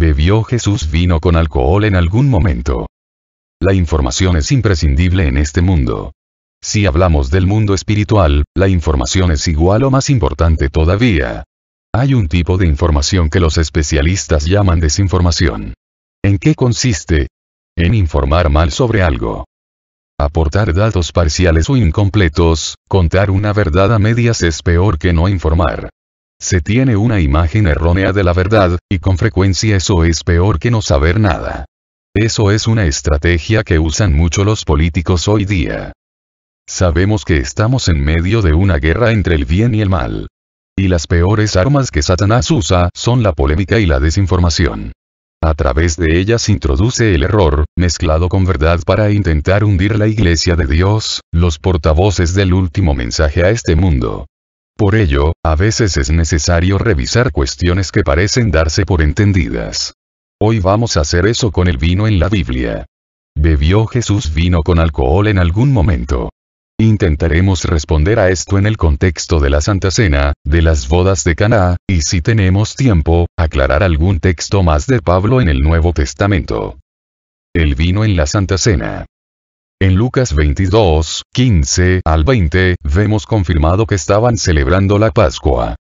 ¿Bebió Jesús vino con alcohol en algún momento? La información es imprescindible en este mundo. Si hablamos del mundo espiritual, la información es igual o más importante todavía. Hay un tipo de información que los especialistas llaman desinformación. ¿En qué consiste? En informar mal sobre algo. Aportar datos parciales o incompletos, contar una verdad a medias es peor que no informar. Se tiene una imagen errónea de la verdad, y con frecuencia eso es peor que no saber nada. Eso es una estrategia que usan mucho los políticos hoy día. Sabemos que estamos en medio de una guerra entre el bien y el mal. Y las peores armas que Satanás usa son la polémica y la desinformación. A través de ellas introduce el error, mezclado con verdad para intentar hundir la Iglesia de Dios, los portavoces del último mensaje a este mundo. Por ello, a veces es necesario revisar cuestiones que parecen darse por entendidas. Hoy vamos a hacer eso con el vino en la Biblia. ¿Bebió Jesús vino con alcohol en algún momento? Intentaremos responder a esto en el contexto de la Santa Cena, de las bodas de Caná, y si tenemos tiempo, aclarar algún texto más de Pablo en el Nuevo Testamento. El vino en la Santa Cena. En Lucas 22, 15 al 20, vemos confirmado que estaban celebrando la Pascua.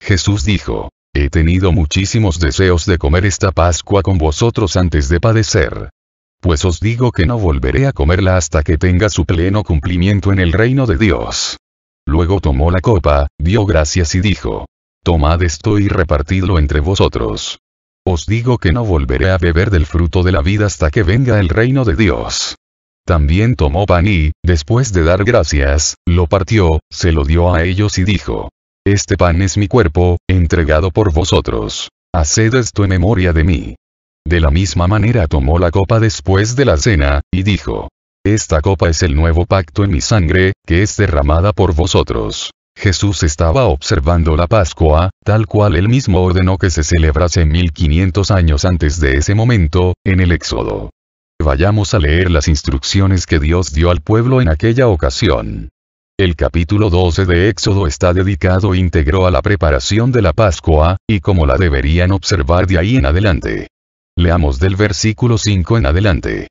Jesús dijo: He tenido muchísimos deseos de comer esta Pascua con vosotros antes de padecer. Pues os digo que no volveré a comerla hasta que tenga su pleno cumplimiento en el reino de Dios. Luego tomó la copa, dio gracias y dijo: Tomad esto y repartidlo entre vosotros. Os digo que no volveré a beber del fruto de la vida hasta que venga el reino de Dios. También tomó pan y, después de dar gracias, lo partió, se lo dio a ellos y dijo: Este pan es mi cuerpo, entregado por vosotros. Haced esto en memoria de mí. De la misma manera tomó la copa después de la cena, y dijo: Esta copa es el nuevo pacto en mi sangre, que es derramada por vosotros. Jesús estaba observando la Pascua, tal cual él mismo ordenó que se celebrase 1500 años antes de ese momento, en el Éxodo. Vayamos a leer las instrucciones que Dios dio al pueblo en aquella ocasión. El capítulo 12 de Éxodo está dedicado íntegro a la preparación de la Pascua, y cómo la deberían observar de ahí en adelante. Leamos del versículo 5 en adelante.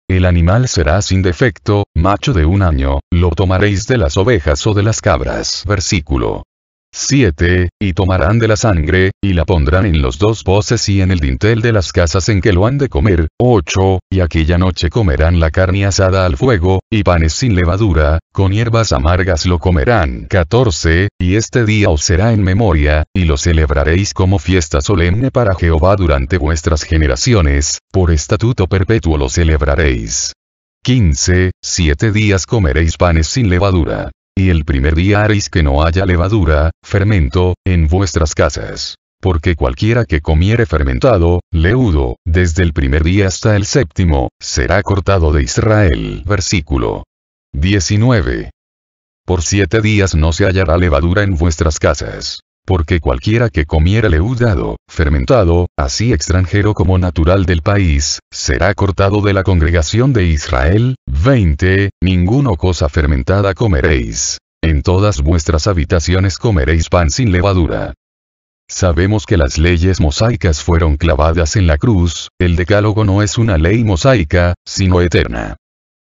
El animal será sin defecto, macho de 1 año, lo tomaréis de las ovejas o de las cabras. Versículo 7, y tomarán de la sangre, y la pondrán en los 2 postes y en el dintel de las casas en que lo han de comer. 8, y aquella noche comerán la carne asada al fuego, y panes sin levadura, con hierbas amargas lo comerán. 14, y este día os será en memoria, y lo celebraréis como fiesta solemne para Jehová durante vuestras generaciones, por estatuto perpetuo lo celebraréis. 15, 7 días comeréis panes sin levadura. Y el primer día haréis que no haya levadura, fermento, en vuestras casas. Porque cualquiera que comiere fermentado, leudo, desde el primer día hasta el 7º, será cortado de Israel. Versículo 19. Por 7 días no se hallará levadura en vuestras casas. Porque cualquiera que comiere leudado, fermentado, así extranjero como natural del país, será cortado de la congregación de Israel. 20. Ninguno cosa fermentada comeréis. En todas vuestras habitaciones comeréis pan sin levadura. Sabemos que las leyes mosaicas fueron clavadas en la cruz, el decálogo no es una ley mosaica, sino eterna.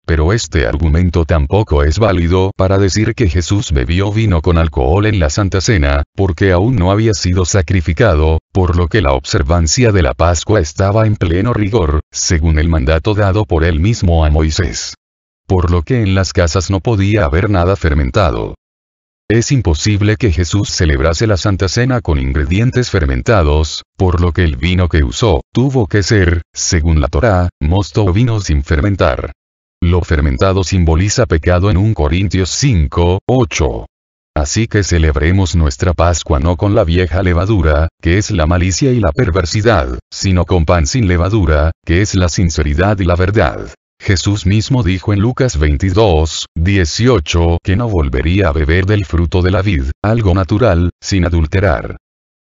Pero este argumento tampoco es válido para decir que Jesús bebió vino con alcohol en la Santa Cena, porque aún no había sido sacrificado, por lo que la observancia de la Pascua estaba en pleno rigor, según el mandato dado por él mismo a Moisés. Por lo que en las casas no podía haber nada fermentado. Es imposible que Jesús celebrase la Santa Cena con ingredientes fermentados, por lo que el vino que usó, tuvo que ser, según la Torá, mosto o vino sin fermentar. Lo fermentado simboliza pecado en 1 Corintios 5, 8. Así que celebremos nuestra Pascua no con la vieja levadura, que es la malicia y la perversidad, sino con pan sin levadura, que es la sinceridad y la verdad. Jesús mismo dijo en Lucas 22, 18 que no volvería a beber del fruto de la vid, algo natural, sin adulterar.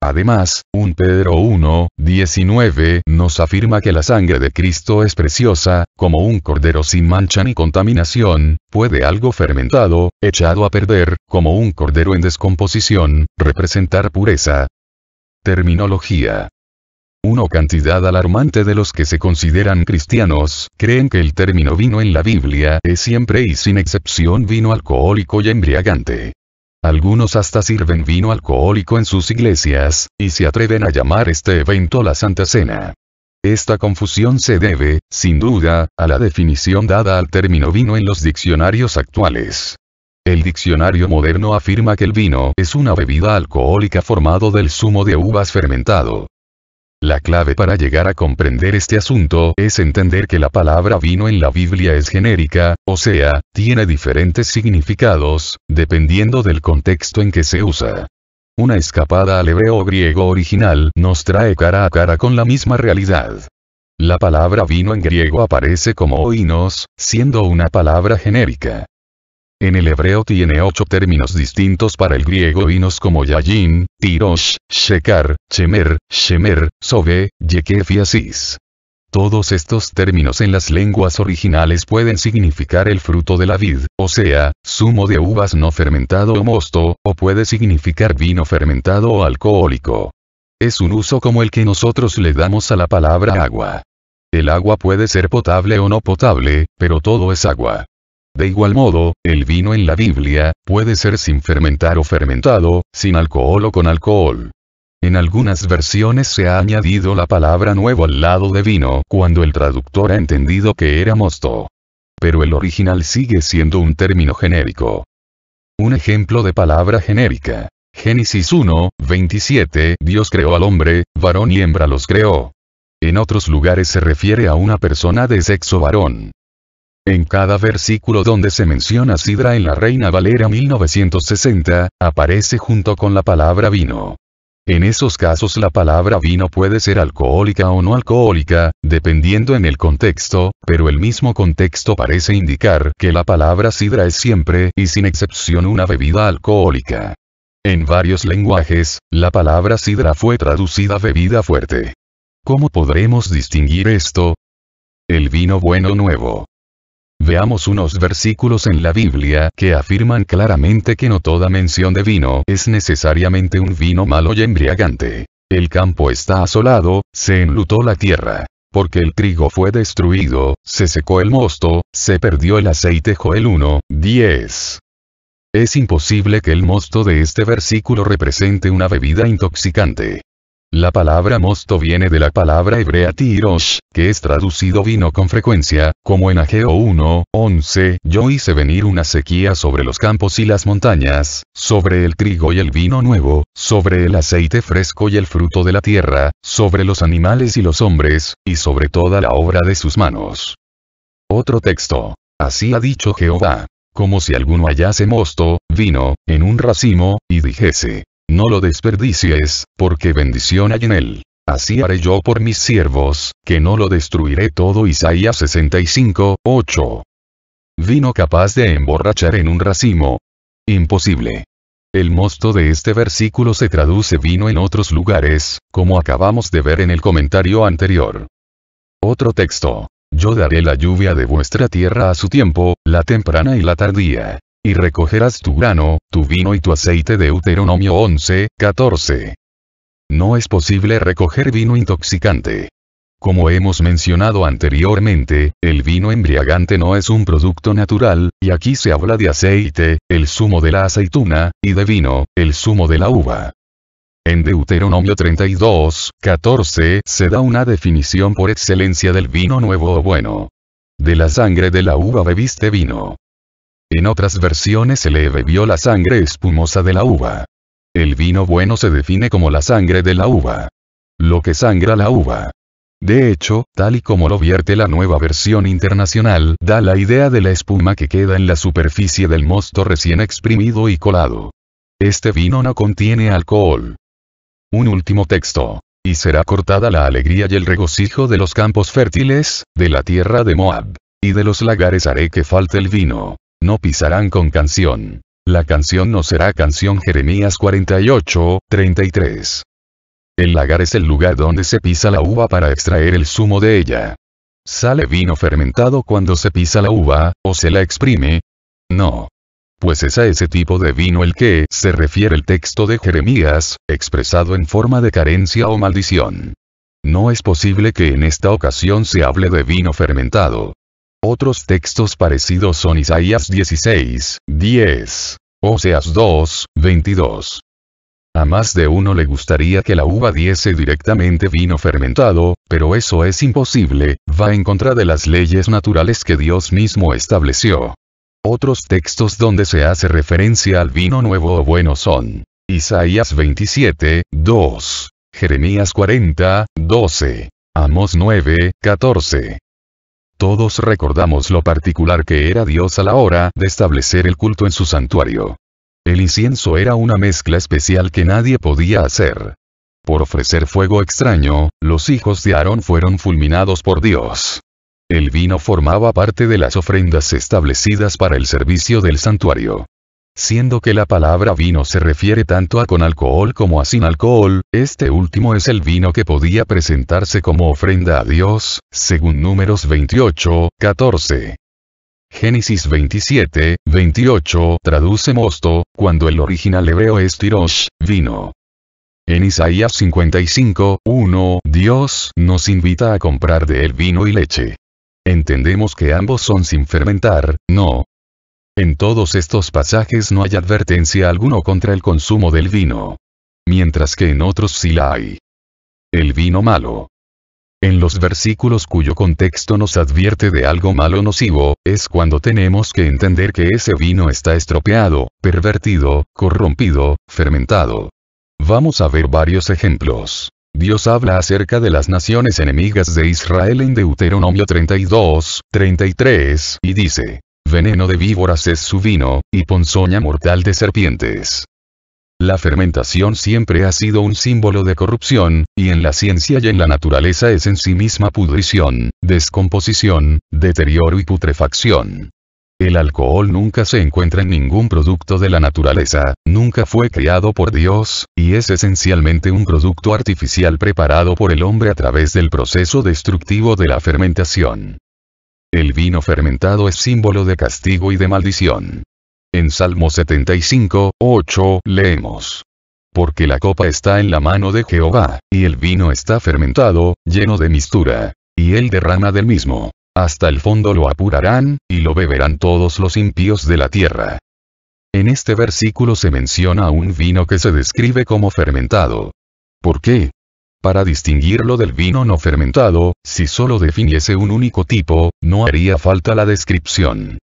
Además, 1 Pedro 1, 19 nos afirma que la sangre de Cristo es preciosa, como un cordero sin mancha ni contaminación, puede algo fermentado, echado a perder, como un cordero en descomposición, representar pureza. Terminología. Una cantidad alarmante de los que se consideran cristianos, creen que el término vino en la Biblia es siempre y sin excepción vino alcohólico y embriagante. Algunos hasta sirven vino alcohólico en sus iglesias, y se atreven a llamar este evento la Santa Cena. Esta confusión se debe, sin duda, a la definición dada al término vino en los diccionarios actuales. El diccionario moderno afirma que el vino es una bebida alcohólica formado del zumo de uvas fermentado. La clave para llegar a comprender este asunto es entender que la palabra vino en la Biblia es genérica, o sea, tiene diferentes significados, dependiendo del contexto en que se usa. Una escapada al hebreo griego original nos trae cara a cara con la misma realidad. La palabra vino en griego aparece como oinos, siendo una palabra genérica. En el hebreo tiene 8 términos distintos para el griego vinos como yayin, tirosh, shekar, chemer, shemer, sobe, yekef y asis. Todos estos términos en las lenguas originales pueden significar el fruto de la vid, o sea, zumo de uvas no fermentado o mosto, o puede significar vino fermentado o alcohólico. Es un uso como el que nosotros le damos a la palabra agua. El agua puede ser potable o no potable, pero todo es agua. De igual modo, el vino en la Biblia puede ser sin fermentar o fermentado, sin alcohol o con alcohol. En algunas versiones se ha añadido la palabra nuevo al lado de vino cuando el traductor ha entendido que era mosto. Pero el original sigue siendo un término genérico. Un ejemplo de palabra genérica. Génesis 1, 27, Dios creó al hombre, varón y hembra los creó. En otros lugares se refiere a una persona de sexo varón. En cada versículo donde se menciona sidra en la Reina Valera 1960, aparece junto con la palabra vino. En esos casos la palabra vino puede ser alcohólica o no alcohólica, dependiendo en el contexto, pero el mismo contexto parece indicar que la palabra sidra es siempre y sin excepción una bebida alcohólica. En varios lenguajes, la palabra sidra fue traducida bebida fuerte. ¿Cómo podremos distinguir esto? El vino bueno nuevo. Veamos unos versículos en la Biblia que afirman claramente que no toda mención de vino es necesariamente un vino malo y embriagante. El campo está asolado, se enlutó la tierra. Porque el trigo fue destruido, se secó el mosto, se perdió el aceite. Joel 1, 10. Es imposible que el mosto de este versículo represente una bebida intoxicante. La palabra mosto viene de la palabra hebrea tirosh, que es traducido vino con frecuencia, como en Ageo 1, 11, yo hice venir una sequía sobre los campos y las montañas, sobre el trigo y el vino nuevo, sobre el aceite fresco y el fruto de la tierra, sobre los animales y los hombres, y sobre toda la obra de sus manos. Otro texto. Así ha dicho Jehová. Como si alguno hallase mosto, vino, en un racimo, y dijese: no lo desperdicies, porque bendición hay en él. Así haré yo por mis siervos, que no lo destruiré todo. Isaías 65, 8. Vino capaz de emborrachar en un racimo. Imposible. El mosto de este versículo se traduce vino en otros lugares, como acabamos de ver en el comentario anterior. Otro texto. Yo daré la lluvia de vuestra tierra a su tiempo, la temprana y la tardía. Y recogerás tu grano, tu vino y tu aceite. Deuteronomio 11, 14. No es posible recoger vino intoxicante. Como hemos mencionado anteriormente, el vino embriagante no es un producto natural, y aquí se habla de aceite, el zumo de la aceituna, y de vino, el zumo de la uva. En Deuteronomio 32, 14 se da una definición por excelencia del vino nuevo o bueno. De la sangre de la uva bebiste vino. En otras versiones se le bebió la sangre espumosa de la uva. El vino bueno se define como la sangre de la uva. Lo que sangra la uva. De hecho, tal y como lo vierte la Nueva Versión Internacional, da la idea de la espuma que queda en la superficie del mosto recién exprimido y colado. Este vino no contiene alcohol. Un último texto. Y será cortada la alegría y el regocijo de los campos fértiles, de la tierra de Moab. Y de los lagares haré que falte el vino. No pisarán con canción. La canción no será canción. Jeremías 48, 33. El lagar es el lugar donde se pisa la uva para extraer el zumo de ella. ¿Sale vino fermentado cuando se pisa la uva, o se la exprime? No. Pues es a ese tipo de vino el que se refiere el texto de Jeremías, expresado en forma de carencia o maldición. No es posible que en esta ocasión se hable de vino fermentado. Otros textos parecidos son Isaías 16, 10, Oseas 2, 22. A más de uno le gustaría que la uva diese directamente vino fermentado, pero eso es imposible, va en contra de las leyes naturales que Dios mismo estableció. Otros textos donde se hace referencia al vino nuevo o bueno son Isaías 27, 2, Jeremías 40, 12, Amós 9, 14. Todos recordamos lo particular que era Dios a la hora de establecer el culto en su santuario. El incienso era una mezcla especial que nadie podía hacer. Por ofrecer fuego extraño, los hijos de Aarón fueron fulminados por Dios. El vino formaba parte de las ofrendas establecidas para el servicio del santuario. Siendo que la palabra vino se refiere tanto a con alcohol como a sin alcohol, este último es el vino que podía presentarse como ofrenda a Dios, según Números 28, 14. Génesis 27, 28 traduce mosto, cuando el original hebreo es tirosh, vino. En Isaías 55, 1, Dios nos invita a comprar de él vino y leche. Entendemos que ambos son sin fermentar, ¿no? En todos estos pasajes no hay advertencia alguno contra el consumo del vino. Mientras que en otros sí la hay. El vino malo. En los versículos cuyo contexto nos advierte de algo malo nocivo, es cuando tenemos que entender que ese vino está estropeado, pervertido, corrompido, fermentado. Vamos a ver varios ejemplos. Dios habla acerca de las naciones enemigas de Israel en Deuteronomio 32, 33, y dice, veneno de víboras es su vino, y ponzoña mortal de serpientes. La fermentación siempre ha sido un símbolo de corrupción, y en la ciencia y en la naturaleza es en sí misma pudrición, descomposición, deterioro y putrefacción. El alcohol nunca se encuentra en ningún producto de la naturaleza, nunca fue creado por Dios, y es esencialmente un producto artificial preparado por el hombre a través del proceso destructivo de la fermentación. El vino fermentado es símbolo de castigo y de maldición. En Salmo 75, 8, leemos. Porque la copa está en la mano de Jehová, y el vino está fermentado, lleno de mistura, y él derrama del mismo. Hasta el fondo lo apurarán, y lo beberán todos los impíos de la tierra. En este versículo se menciona un vino que se describe como fermentado. ¿Por qué? Para distinguirlo del vino no fermentado, si solo definiese un único tipo, no haría falta la descripción.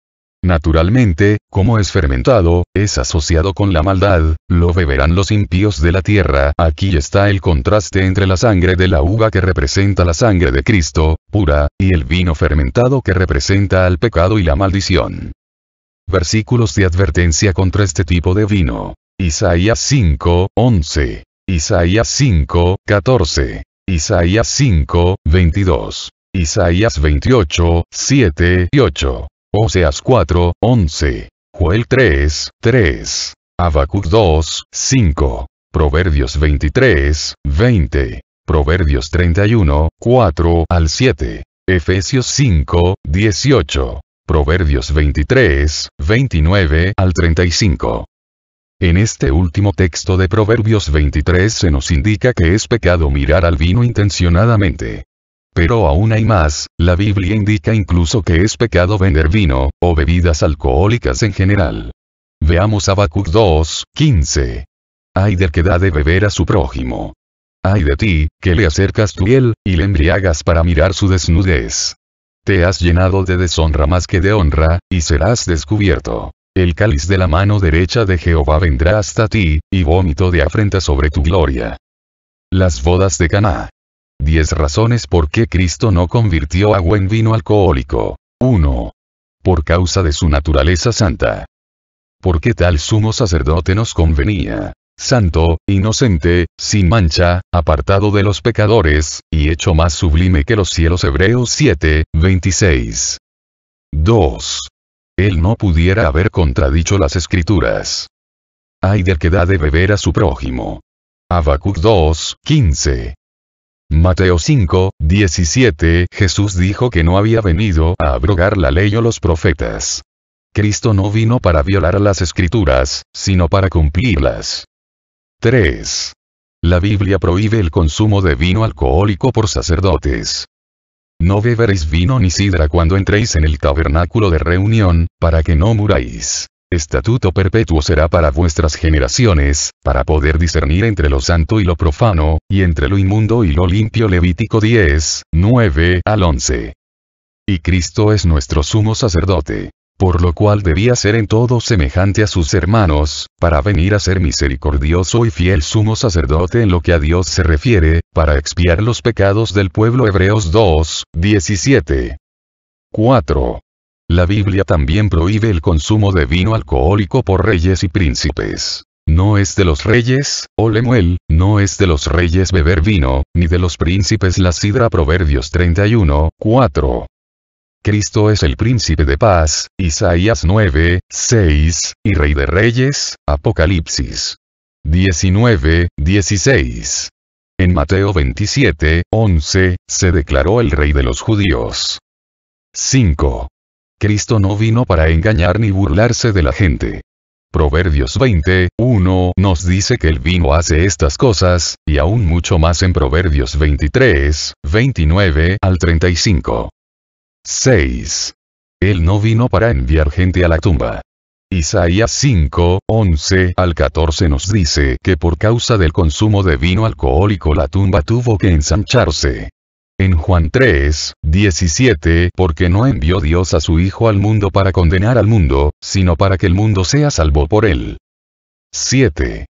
Naturalmente, como es fermentado, es asociado con la maldad, lo beberán los impíos de la tierra. Aquí está el contraste entre la sangre de la uva que representa la sangre de Cristo, pura, y el vino fermentado que representa al pecado y la maldición. Versículos de advertencia contra este tipo de vino. Isaías 5, 11. Isaías 5, 14. Isaías 5, 22. Isaías 28, 7 y 8. Oseas 4, 11. Joel 3, 3. Habacuc 2, 5. Proverbios 23, 20. Proverbios 31, 4 al 7. Efesios 5, 18. Proverbios 23, 29 al 35. En este último texto de Proverbios 23 se nos indica que es pecado mirar al vino intencionadamente. Pero aún hay más, la Biblia indica incluso que es pecado vender vino, o bebidas alcohólicas en general. Veamos Habacuc 2, 15. Ay del que da de beber a su prójimo. Ay de ti, que le acercas tu hiel, y le embriagas para mirar su desnudez. Te has llenado de deshonra más que de honra, y serás descubierto. El cáliz de la mano derecha de Jehová vendrá hasta ti, y vómito de afrenta sobre tu gloria. Las bodas de Caná. 10 razones por qué Cristo no convirtió agua en vino alcohólico. 1. Por causa de su naturaleza santa. Porque tal sumo sacerdote nos convenía. Santo, inocente, sin mancha, apartado de los pecadores, y hecho más sublime que los cielos. Hebreos 7, 26. 2. Él no pudiera haber contradicho las escrituras. Ay del que da de beber a su prójimo. Habacuc 2, 15. Mateo 5, 17. Jesús dijo que no había venido a abrogar la ley o los profetas. Cristo no vino para violar las escrituras, sino para cumplirlas. 3. La Biblia prohíbe el consumo de vino alcohólico por sacerdotes. No beberéis vino ni sidra cuando entréis en el tabernáculo de reunión, para que no muráis. Estatuto perpetuo será para vuestras generaciones, para poder discernir entre lo santo y lo profano, y entre lo inmundo y lo limpio. Levítico 10, 9 al 11. Y Cristo es nuestro sumo sacerdote, por lo cual debía ser en todo semejante a sus hermanos, para venir a ser misericordioso y fiel sumo sacerdote en lo que a Dios se refiere, para expiar los pecados del pueblo. Hebreos 2, 17. 4. La Biblia también prohíbe el consumo de vino alcohólico por reyes y príncipes. No es de los reyes, oh Lemuel, no es de los reyes beber vino, ni de los príncipes la sidra. Proverbios 31, 4. Cristo es el príncipe de paz, Isaías 9, 6, y rey de reyes, Apocalipsis 19, 16. En Mateo 27, 11, se declaró el rey de los judíos. 5. Cristo no vino para engañar ni burlarse de la gente. Proverbios 20, 1 nos dice que el vino hace estas cosas, y aún mucho más en Proverbios 23, 29 al 35. 6. Él no vino para enviar gente a la tumba. Isaías 5, 11 al 14 nos dice que por causa del consumo de vino alcohólico la tumba tuvo que ensancharse. En Juan 3, 17, porque no envió Dios a su Hijo al mundo para condenar al mundo, sino para que el mundo sea salvo por él. 7.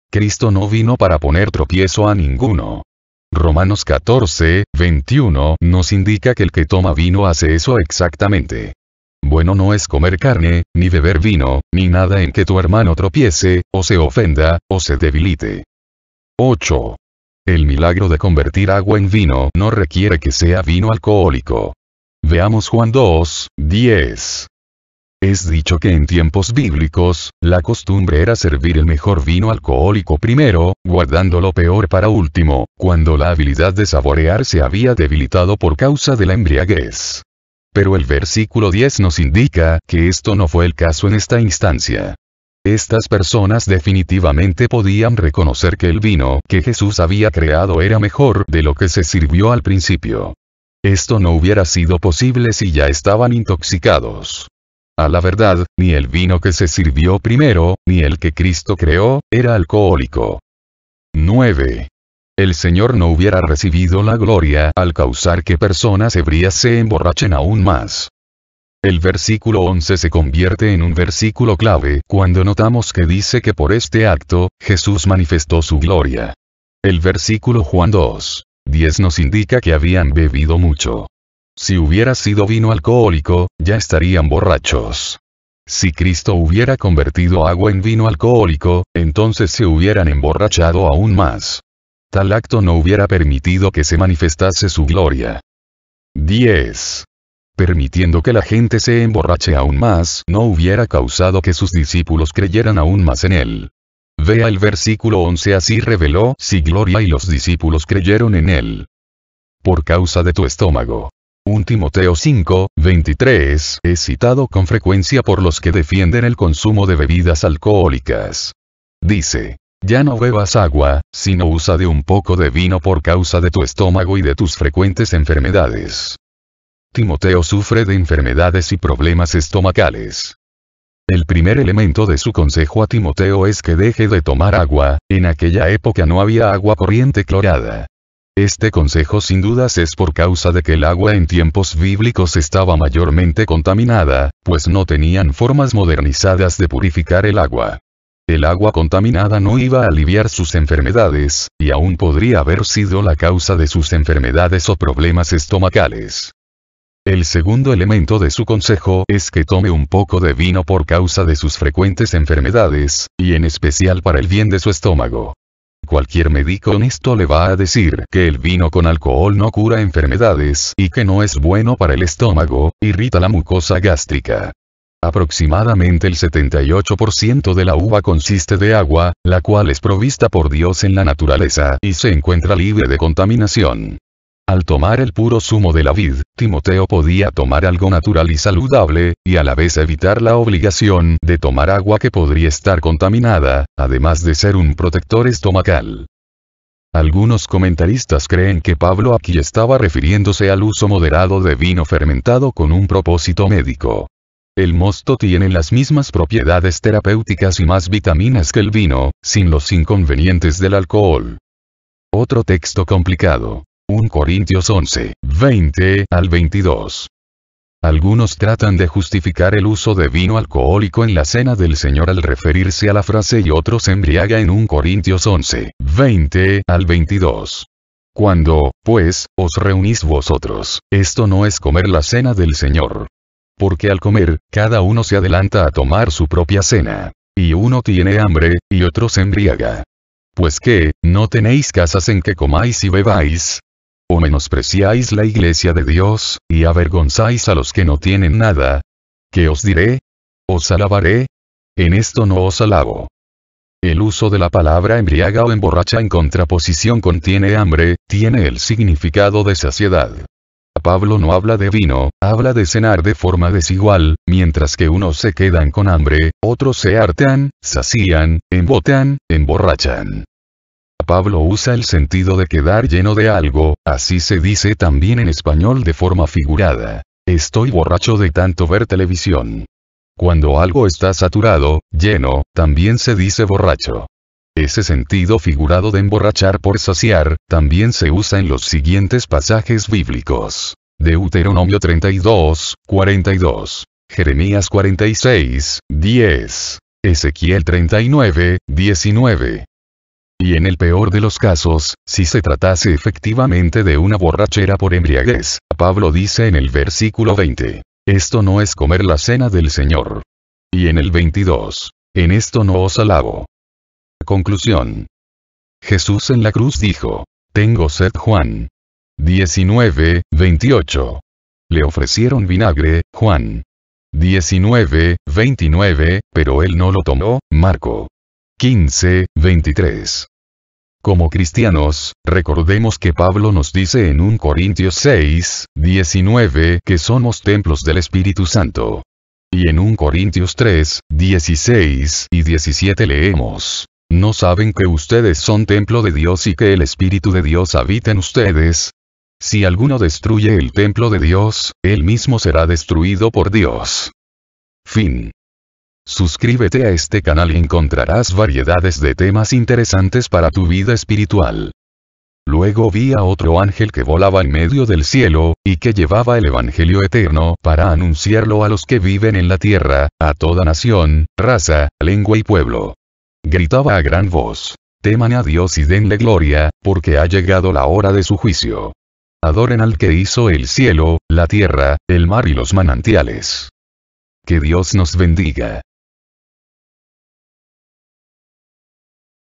Cristo no vino para poner tropiezo a ninguno. Romanos 14, 21 nos indica que el que toma vino hace eso exactamente. Bueno no es comer carne, ni beber vino, ni nada en que tu hermano tropiece, o se ofenda, o se debilite. 8. El milagro de convertir agua en vino no requiere que sea vino alcohólico. Veamos Juan 2, 10. Es dicho que en tiempos bíblicos, la costumbre era servir el mejor vino alcohólico primero, guardando lo peor para último, cuando la habilidad de saborear se había debilitado por causa de la embriaguez. Pero el versículo 10 nos indica que esto no fue el caso en esta instancia. Estas personas definitivamente podían reconocer que el vino que Jesús había creado era mejor de lo que se sirvió al principio. Esto no hubiera sido posible si ya estaban intoxicados. A la verdad, ni el vino que se sirvió primero, ni el que Cristo creó, era alcohólico. 9. El Señor no hubiera recibido la gloria al causar que personas ebrias se emborrachen aún más. El versículo 11 se convierte en un versículo clave cuando notamos que dice que por este acto, Jesús manifestó su gloria. El versículo Juan 2, 10 nos indica que habían bebido mucho. Si hubiera sido vino alcohólico, ya estarían borrachos. Si Cristo hubiera convertido agua en vino alcohólico, entonces se hubieran emborrachado aún más. Tal acto no hubiera permitido que se manifestase su gloria. 10. Permitiendo que la gente se emborrache aún más, no hubiera causado que sus discípulos creyeran aún más en él. Vea el versículo 11, así reveló su gloria y los discípulos creyeron en él. Por causa de tu estómago. 1 Timoteo 5, 23 es citado con frecuencia por los que defienden el consumo de bebidas alcohólicas. Dice, ya no bebas agua, sino usa de un poco de vino por causa de tu estómago y de tus frecuentes enfermedades. Timoteo sufre de enfermedades y problemas estomacales. El primer elemento de su consejo a Timoteo es que deje de tomar agua, en aquella época no había agua corriente clorada. Este consejo sin dudas es por causa de que el agua en tiempos bíblicos estaba mayormente contaminada, pues no tenían formas modernizadas de purificar el agua. El agua contaminada no iba a aliviar sus enfermedades, y aún podría haber sido la causa de sus enfermedades o problemas estomacales. El segundo elemento de su consejo es que tome un poco de vino por causa de sus frecuentes enfermedades, y en especial para el bien de su estómago. Cualquier médico honesto le va a decir que el vino con alcohol no cura enfermedades y que no es bueno para el estómago, irrita la mucosa gástrica. Aproximadamente el 78% de la uva consiste de agua, la cual es provista por Dios en la naturaleza y se encuentra libre de contaminación. Al tomar el puro zumo de la vid, Timoteo podía tomar algo natural y saludable, y a la vez evitar la obligación de tomar agua que podría estar contaminada, además de ser un protector estomacal. Algunos comentaristas creen que Pablo aquí estaba refiriéndose al uso moderado de vino fermentado con un propósito médico. El mosto tiene las mismas propiedades terapéuticas y más vitaminas que el vino, sin los inconvenientes del alcohol. Otro texto complicado. 1 Corintios 11, 20 al 22. Algunos tratan de justificar el uso de vino alcohólico en la cena del Señor al referirse a la frase y otros se embriaga en 1 Corintios 11, 20 al 22. Cuando, pues, os reunís vosotros, esto no es comer la cena del Señor. Porque al comer, cada uno se adelanta a tomar su propia cena. Y uno tiene hambre, y otro se embriaga. Pues qué, ¿no tenéis casas en que comáis y bebáis? ¿O menospreciáis la iglesia de Dios, y avergonzáis a los que no tienen nada? ¿Qué os diré? ¿Os alabaré? En esto no os alabo. El uso de la palabra embriaga o emborracha en contraposición con tiene hambre, tiene el significado de saciedad. Pablo no habla de vino, habla de cenar de forma desigual, mientras que unos se quedan con hambre, otros se hartan, sacían, embotan, emborrachan. Pablo usa el sentido de quedar lleno de algo, así se dice también en español de forma figurada. Estoy borracho de tanto ver televisión. Cuando algo está saturado, lleno, también se dice borracho. Ese sentido figurado de emborrachar por saciar, también se usa en los siguientes pasajes bíblicos. Deuteronomio 32, 42. Jeremías 46, 10. Ezequiel 39, 19. Y en el peor de los casos, si se tratase efectivamente de una borrachera por embriaguez, Pablo dice en el versículo 20, esto no es comer la cena del Señor. Y en el 22, en esto no os alabo. Conclusión. Jesús en la cruz dijo, tengo sed. Juan 19, 28. Le ofrecieron vinagre, Juan 19, 29, pero él no lo tomó, Marco 15, 23. Como cristianos, recordemos que Pablo nos dice en 1 Corintios 6, 19 que somos templos del Espíritu Santo. Y en 1 Corintios 3, 16 y 17 leemos, ¿no saben que ustedes son templo de Dios y que el Espíritu de Dios habita en ustedes? Si alguno destruye el templo de Dios, él mismo será destruido por Dios. Fin. Suscríbete a este canal y encontrarás variedades de temas interesantes para tu vida espiritual. Luego vi a otro ángel que volaba en medio del cielo, y que llevaba el Evangelio eterno para anunciarlo a los que viven en la tierra, a toda nación, raza, lengua y pueblo. Gritaba a gran voz, teman a Dios y denle gloria, porque ha llegado la hora de su juicio. Adoren al que hizo el cielo, la tierra, el mar y los manantiales. Que Dios nos bendiga.